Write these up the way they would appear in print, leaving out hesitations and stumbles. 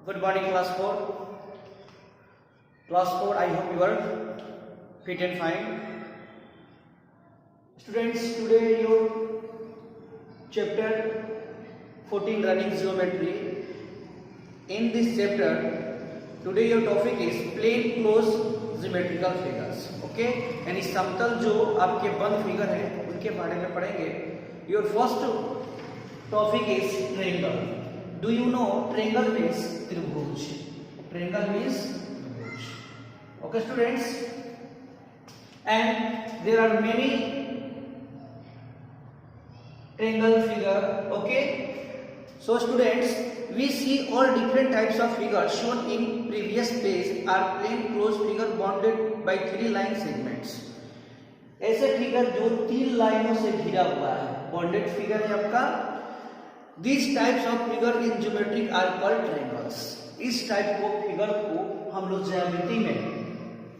Good morning, class 4. Class 4, I hope you are fit and fine. Students, today your chapter 14 running geometry. In this chapter, today your topic is plain close geometrical figures. Okay? यानी समतल जो आपके बंद figure है उनके बारे में पढ़ेंगे. Your first topic is triangle. Do you know triangle means त्रिभुज? Triangle means त्रिभुज. Okay, students. And there are many triangle figure. Okay. So students, we see all different types of figures shown in previous page are plain closed figure bonded by 3 line segments. ऐसे figure जो 3 लाइनों से घिरा हुआ है bonded figure है आपका. These types of figure in geometry are called triangles. इस टाइप को फिगर को हम लोग ज्यामिति में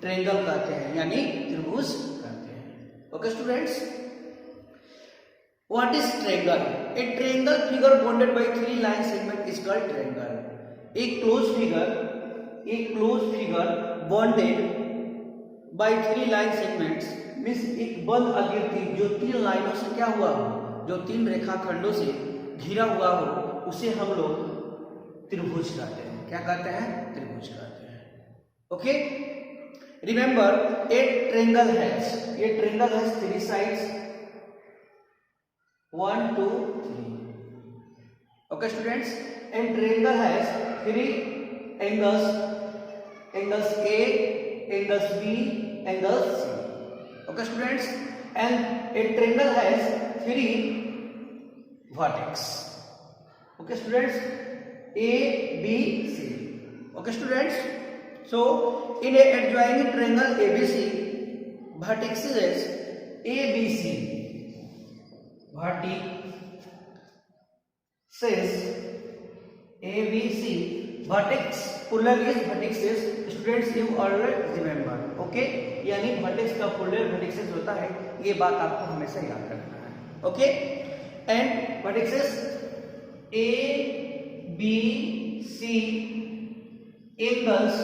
ट्रायंगल कहते हैं यानी त्रिभुज कहते हैं. Okay students, what is triangle? A triangle figure bounded by 3 line segment is called triangle. एक close figure bounded by 3 line segments means एक बंद आकृति जो 3 लाइनों से क्या हुआ हो, जो 3 रेखाखंडों से घिरा हुआ हो, उसे हम लोग त्रिभुज कहते हैं. क्या कहते हैं? त्रिभुज कहते हैं. Okay, remember A triangle has 3 sides 1 2 3. Okay students, and triangle has 3 angles A, angles B, angles C. Okay students, and a triangle has 3 vertex. Okay students, A, B, C. Okay students, so in a adjoining triangle ABC, vertices ABC, vertex plural is vertices. Students, you always remember. Okay, यानी vertex का plural vertices होता है, ये बात आपको हमेशा याद रखना है. Okay, and vertices A, B, C, angles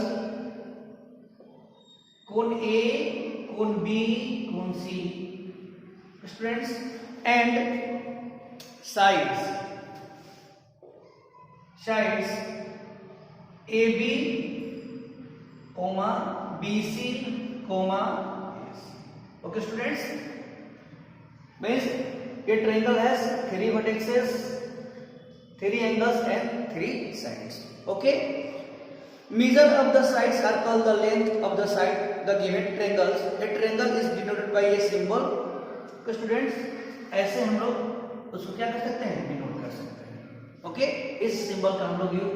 कोण A, कोण B, कोण C. Students, and sides AB, BC, AC. Okay students, means a triangle has 3 vertices, 3 angles and 3 sides. Okay, measure of the sides are called the length of the side the given triangles. A triangle is denoted by a symbol. Okay students, ऐसे हम लोग उसको क्या कर सकते हैं? Denote कर सकते हैं. ओके, इस सिंबल का हम लोग यूज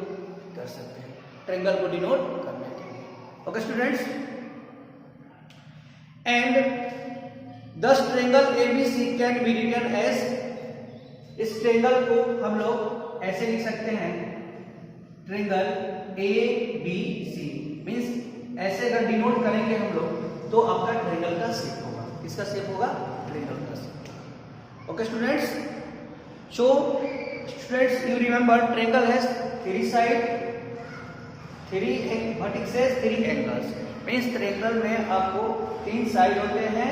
कर सकते हैं ट्रायंगल को डिनोट करने के लिए. Okay students, and this triangle ABC can be written as, इस ट्रायंगल को हम लोग ऐसे लिख सकते हैं ट्रायंगल ABC मींस ऐसे अगर डिनोट करेंगे हम लोग तो आपका ट्रायंगल का शेप होगा. किसका शेप होगा? ट्रायंगल का shape. Okay students, so students, you remember triangle has 3 sides, 3 vertices, 3 angles. means triangle में आपको 3 साइड होते हैं,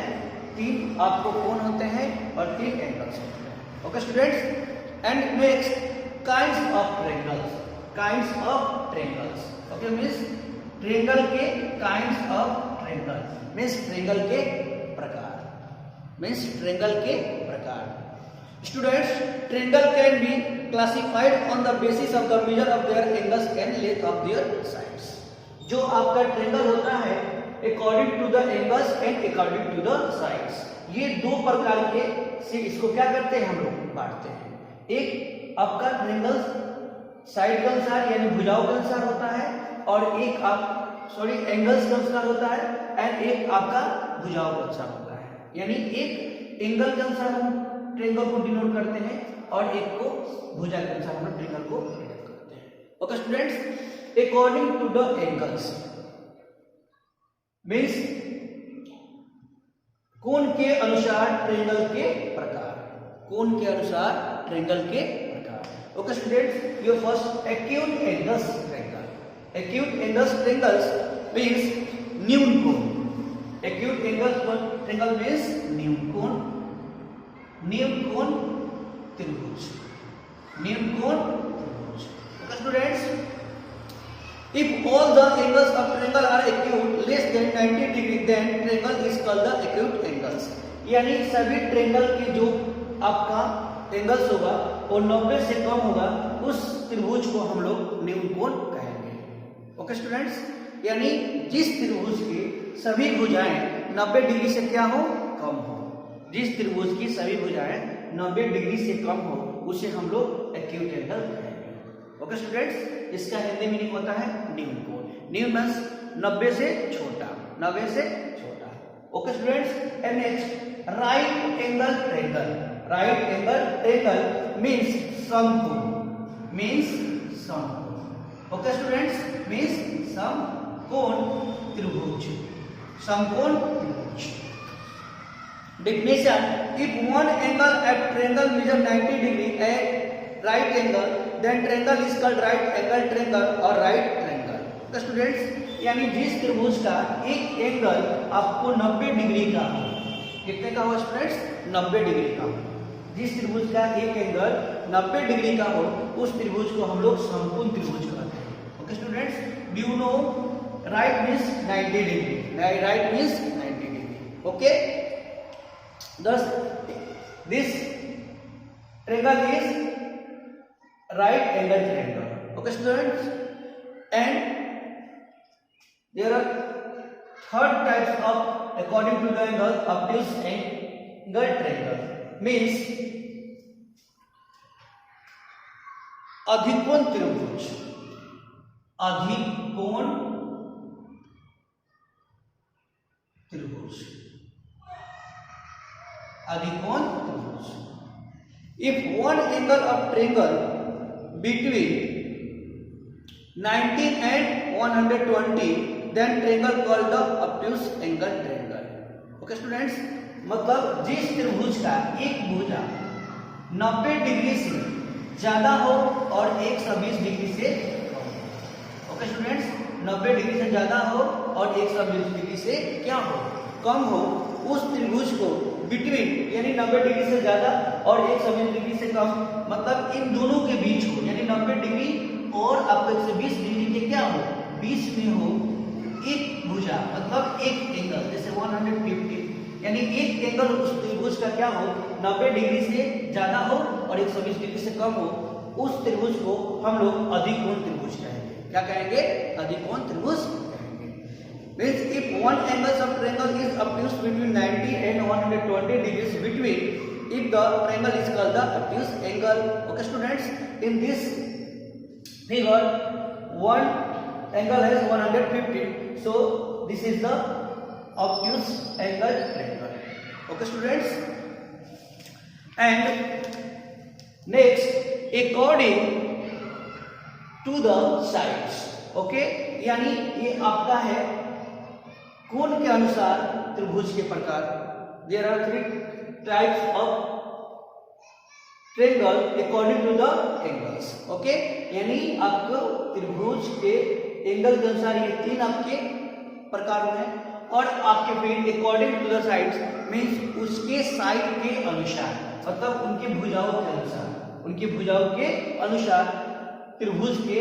3 आपको कोण होते हैं और 3 एंगल्स होते हैं. Okay students, and next kinds of triangles. Okay, means triangle के kinds of triangles means triangle के प्रकार. Students, triangle can be classified on the basis of the measure of their angles and length of their sides. जो आपका triangle होता है according to the angles and according to the sides. ये 2 प्रकार के से इसको क्या करते हैं हम लोग बांटते हैं. एक आपका ट्रायंगल साइड के अनुसार यानी भुजाओं के अनुसार होता है और एक एंगल्स के अनुसार होता है एंड एक आपका भुजाओं के अनुसार होता है. यानी एक एंगल के अनुसार हम ट्रायंगल को डिनोट करते हैं और एक को भुजा के अनुसार हम ट्रायंगल को डिनोट करते हैं. Okay students, according to the angles means कोण के अनुसार ट्रायंगल के प्रकार. Okay students, your first acute angles triangle. Acute angle triangles means न्यून कोण. Acute angle triangle means न्यून कोण. न्यून कोण त्रिभुज. न्यून कोण त्रिभुज. Okay students, if all the angles of triangle are acute less than 90 degree, then triangle is called the acute angles. यानी सभी ट्रायंगल के जो आपका एंगल्स होगा और 90 से कम होगा उस त्रिभुज को हम लोग न्यून कोण कहेंगे. ओके स्टूडेंट्स, यानी जिस त्रिभुज की सभी भुजाएं 90 डिग्री से क्या हो, कम हो. जिस त्रिभुज की सभी भुजाएं 90 डिग्री से कम हो उसे हम लोग एक्यूट एंगल कहेंगे. ओके स्टूडेंट्स, इसका हिंदी मीनिंग होता है न्यून कोण. न्यून मींस 90 से छोटा. 90 से छोटा. Okay students, and next right angle triangle. Right angle triangle means समकोण. मींस समकोण. ओके स्टूडेंट्स, मींस समकोण त्रिभुज. समकोण त्रिभुज. Definition: if one angle at triangle measure 90 degree at right angle, then triangle is called right angle triangle or right triangle. तो students, यानी जिस त्रिभुज का एक एंगल आपको 90 डिग्री का हो, कितने का हो स्टूडेंट्स, 90 डिग्री का हो. जिस त्रिभुज का एक एंगल 90 डिग्री का हो उस त्रिभुज को हम लोग समकोण त्रिभुज कहते हैं. Okay students, do you know right means 90 degree. Right means 90 degree. Okay. Thus, this triangle is right angle triangle. Okay, students. And there are third types of according to the angle obtuse angle triangle. Means अधिकोण त्रिभुज. अधिकोण त्रिभुज. अधिकोण त्रिभुज. If one angle of triangle between 90 and 120, then triangle called the obtuse angle triangle. Okay students, मतलब जिस त्रिभुज का एक भुजा 90 degree से ज्यादा हो और 120 डिग्री से कम हो. ओके स्टूडेंट्स, 90 डिग्री से ज्यादा हो और 120 डिग्री से क्या हो, कम हो, उस त्रिभुज को बिटवीन यानी 90 डिग्री से ज्यादा और 120 डिग्री से कम, मतलब इन दोनों के बीच हो, यानी 90 डिग्री और आपका 120 डिग्री के क्या हो, बीच में हो एक भुजा, मतलब एक एंगल. जैसे 150, यानी एक एंगल उस त्रिभुज का क्या हो, 90 डिग्री से ज्यादा हो और 120 डिग्री से कम हो, उस त्रिभुज को हम लोग अधिकोण त्रिभुज कहेंगे. क्या कहेंगे, अधिकोण त्रिभुज कहेंगे. Means if one angle of triangle is obtuse between 90 and 120 degrees between, if the triangle is called the obtuse angle. Okay students, in this figure one angle has 150, so this is the obtuse angle triangle. Okay students, and next according to the sides. Okay, यानी ये आपका है कोण के अनुसार त्रिभुज के प्रकार. There are 3 types of triangle according to the angles. Okay, यानी आपको त्रिभुज के एंगल के अनुसार ये 3 आपके प्रकार हैं. और आपके फिर according to the sides means उसके साइड के अनुसार, मतलब उनकी भुजाओं के अनुसार, उनकी भुजाओं के अनुसार त्रिभुज के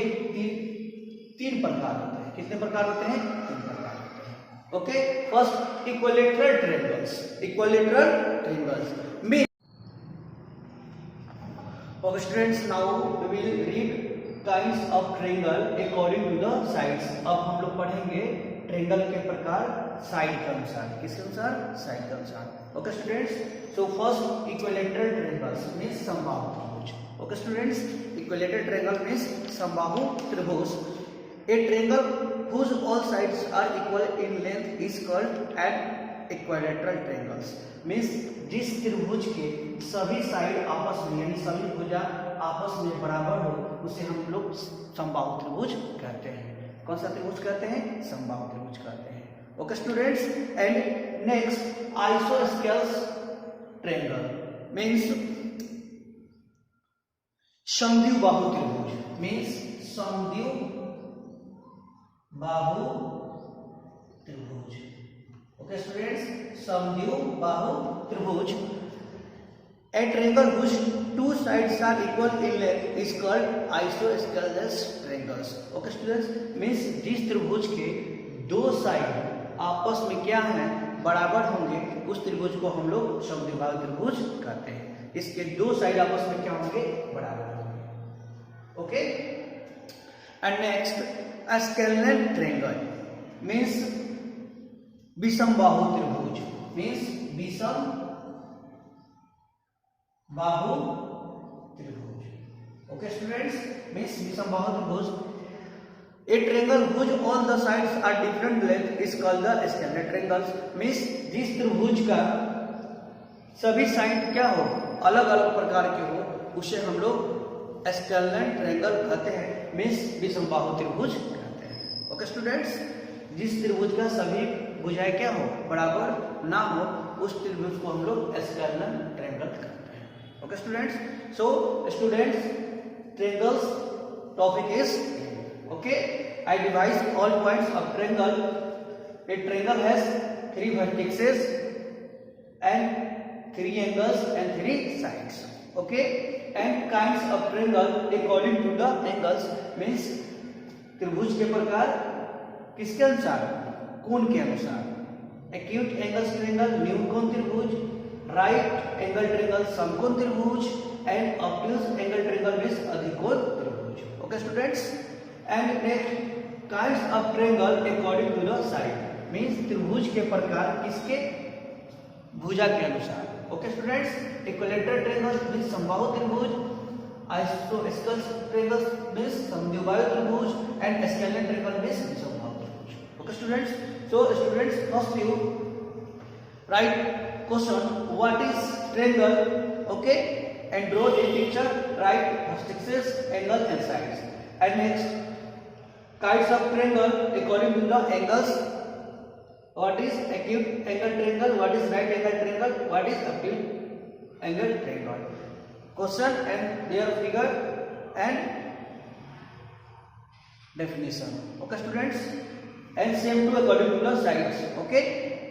3 प्रकार होते हैं. कितने प्रकार होते हैं, 3 प्रकार होते हैं. Okay, first equilateral triangles. Equilateral triangles mean. Okay students, now we will read kinds of triangle according to the sides. अब हम लोग पढ़ेंगे ट्रायंगल के प्रकार साइड के अनुसार. किसके अनुसार, साइड के अनुसार. Okay students, so first equilateral triangles means समबाहु त्रिभुज. Okay students, equilateral triangle means समबाहु त्रिभुज. A triangle whose all sides are equal in length is called an equilateral triangles. Means जिस त्रिभुज के सभी साइड आपस में यानी सभी भुजा आपस में बराबर हो उसे हम लोग समबाहु त्रिभुज कहते हैं. कौन सा त्रिभुज कहते हैं, समबाहु त्रिभुज कहते हैं. Okay students, and next isosceles triangle means समद्विबाहु त्रिभुज. मींस समद्विबाहु बाहु त्रिभुज। ओके स्टूडेंट्स, समद्विबाहु बाहु त्रिभुज। A triangle whose two sides are equal in length is called isosceles triangles. Okay students, means जिस त्रिभुज के दो साइड आपस में क्या है, बराबर होंगे, उस त्रिभुज को हम लोग समद्विबाहु त्रिभुज कहते हैं। इसके दो साइड आपस में क्या होंगे, बराबर होंगे। Okay, and next scalene triangle means विषमबाहु त्रिभुज, मीन्स विषम बाहु त्रिभुज। ओके स्टूडेंट्स, मीन्स विषमबाहु त्रिभुज। ए triangle whose all the sides are different length is called the scalene triangles. Means जिस त्रिभुज का सभी साइड क्या हो, अलग अलग प्रकार के हो, उसे हम लोग स्केलेन ट्रायंगल कहते हैं, मीन्स विषमबाहु त्रिभुज कहते हैं। ओके स्टूडेंट्स, जिस त्रिभुज का सभी भुजाएं क्या हो, बराबर ना हो, उस त्रिभुज को हम लोग स्केलेन ट्रायंगल कहते हैं। Okay students, so students, triangles topic is okay. I devise all points of triangle. A triangle has 3 vertices and 3 angles and 3 sides. Okay, and kinds of triangle according to the angles means त्रिभुज के प्रकार किसके अनुसार, कोण के अनुसार। Acute angle triangle न्यून कोण त्रिभुज, राइट एंगल ट्रायंगल समकोण त्रिभुज and obtuse angle triangle means अधिकोण त्रिभुज। Okay students, and next kinds of triangle according to the side means त्रिभुज के प्रकार किसके, भुजा के अनुसार। Okay students, equilateral triangle means समबाहु त्रिभुज, आइसोस्केलेस ट्रायंगल मींस समद्विबाहु त्रिभुज एंड स्केलेन ट्रायंगल मींस विषमबाहु त्रिभुज। Okay students, so students first you write question, what is triangle? Okay, and draw a picture, write vertices, angle and sides. And next, kinds of triangle according to the angles. What is acute angle triangle, what is right angle triangle, what is obtuse angle triangle. Question and their figure and definition. Okay students, and same to according to the sides. Okay,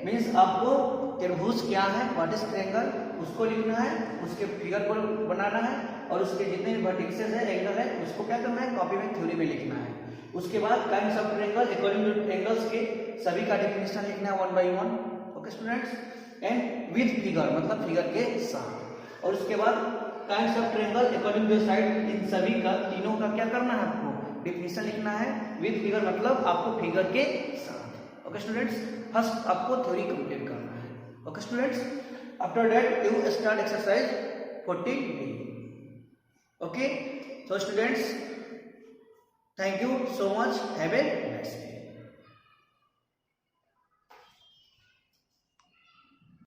means आपको त्रिभुज क्या है, what is triangle, उसको लिखना है, उसके figure को बनाना है, और उसके जितने भी वर्टिसेस है, एंगल है, उसको क्या करना है, कॉपी में थ्योरी में लिखना है। उसके बाद kinds of triangle according to angles के सभी का डेफिनेशन लिखना है 1 by 1। Okay students, and with figure मतलब फिगर के साथ। और उसके बाद kinds of triangle according to side, इन सभी का तीनों का क्या करना है, आपको डेफिनेशन लिखना है। विद फिगर मतलब आपको फिगर के साथ। ओके स्टूडेंट्स, फर्स्ट आपको थ्योरी कंप्लीट करना है। Okay students, after that you start exercise 14b. Okay, so students, thank you so much, have a nice day.